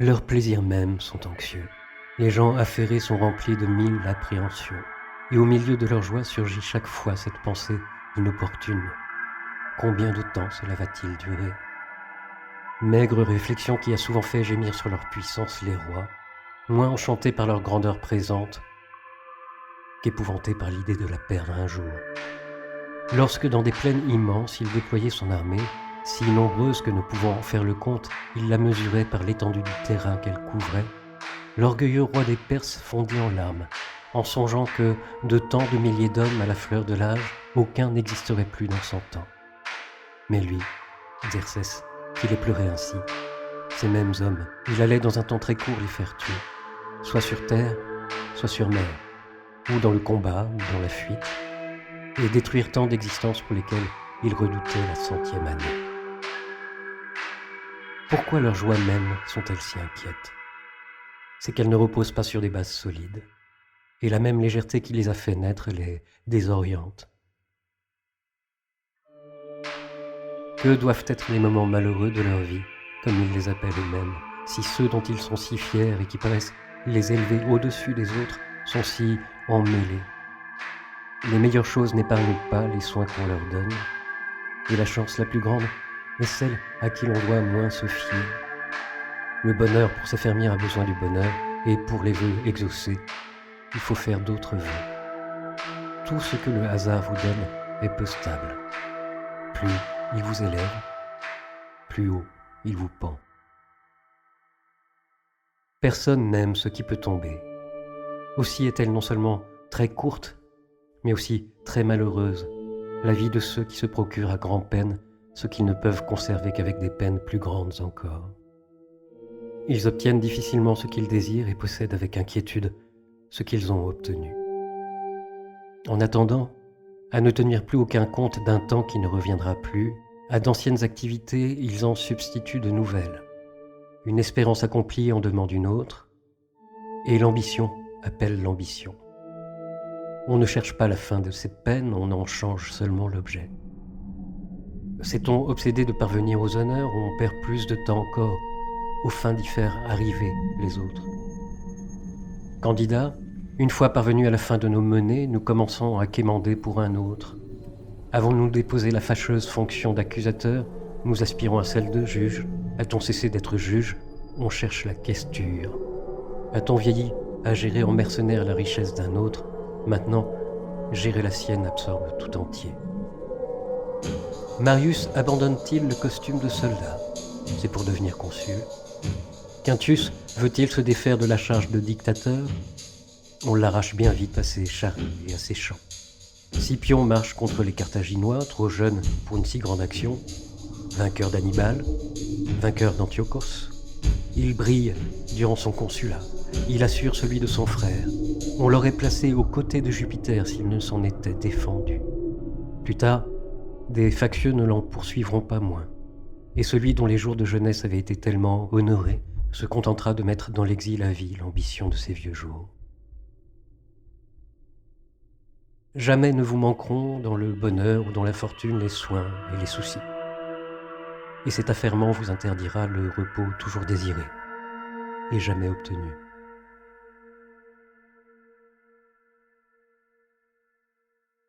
Leurs plaisirs mêmes sont anxieux. Les gens affairés sont remplis de mille appréhensions. Et au milieu de leur joie surgit chaque fois cette pensée inopportune. Combien de temps cela va-t-il durer? Maigre réflexion qui a souvent fait gémir sur leur puissance les rois, moins enchantés par leur grandeur présente qu'épouvantés par l'idée de la perdre un jour. Lorsque dans des plaines immenses il déployait son armée, si nombreuse que ne pouvant en faire le compte, il la mesurait par l'étendue du terrain qu'elle couvrait, l'orgueilleux roi des Perses fondit en larmes, en songeant que, de tant de milliers d'hommes à la fleur de l'âge, aucun n'existerait plus dans son temps. Mais lui, Xerxès, qui les pleurait ainsi, ces mêmes hommes, il allait dans un temps très court les faire tuer, soit sur terre, soit sur mer, ou dans le combat, ou dans la fuite, et détruire tant d'existences pour lesquelles il redoutait la 100e année. Pourquoi leurs joies mêmes sont-elles si inquiètes? C'est qu'elles ne reposent pas sur des bases solides, et la même légèreté qui les a fait naître les désoriente. Que doivent être les moments malheureux de leur vie, comme ils les appellent eux-mêmes, si ceux dont ils sont si fiers et qui paraissent les élever au-dessus des autres sont si emmêlés? Les meilleures choses n'épargnent pas les soins qu'on leur donne, et la chance la plus grande est celle à qui l'on doit moins se fier. Le bonheur pour s'affermir a besoin du bonheur, et pour les vœux exaucés, il faut faire d'autres vœux. Tout ce que le hasard vous donne est peu stable. Plus il vous élève, plus haut il vous pend. Personne n'aime ce qui peut tomber. Aussi est-elle non seulement très courte, mais aussi très malheureuse, la vie de ceux qui se procurent à grand-peine ce qu'ils ne peuvent conserver qu'avec des peines plus grandes encore. Ils obtiennent difficilement ce qu'ils désirent et possèdent avec inquiétude ce qu'ils ont obtenu. En attendant, à ne tenir plus aucun compte d'un temps qui ne reviendra plus, à d'anciennes activités, ils en substituent de nouvelles. Une espérance accomplie en demande une autre, et l'ambition appelle l'ambition. On ne cherche pas la fin de cette peine, on en change seulement l'objet. S'est-on obsédé de parvenir aux honneurs, on perd plus de temps encore aux fins d'y faire arriver les autres. Candidats, une fois parvenus à la fin de nos menées, nous commençons à quémander pour un autre. Avons-nous déposé la fâcheuse fonction d'accusateur, nous aspirons à celle de juge. A-t-on cessé d'être juge, on cherche la questure. A-t-on vieilli à gérer en mercenaire la richesse d'un autre, maintenant, gérer la sienne absorbe tout entier. Marius abandonne-t-il le costume de soldat? C'est pour devenir consul. Quintius veut-il se défaire de la charge de dictateur? On l'arrache bien vite à ses charrues et à ses champs. Scipion marche contre les Carthaginois, trop jeunes pour une si grande action. Vainqueur d'Hannibal, vainqueur d'Antiochos. Il brille durant son consulat. Il assure celui de son frère. On l'aurait placé aux côtés de Jupiter s'il ne s'en était défendu. Plus tard, des factieux ne l'en poursuivront pas moins. Et celui dont les jours de jeunesse avaient été tellement honorés se contentera de mettre dans l'exil à vie l'ambition de ses vieux jours. Jamais ne vous manqueront dans le bonheur ou dans la fortune les soins et les soucis. Et cet affairement vous interdira le repos toujours désiré et jamais obtenu.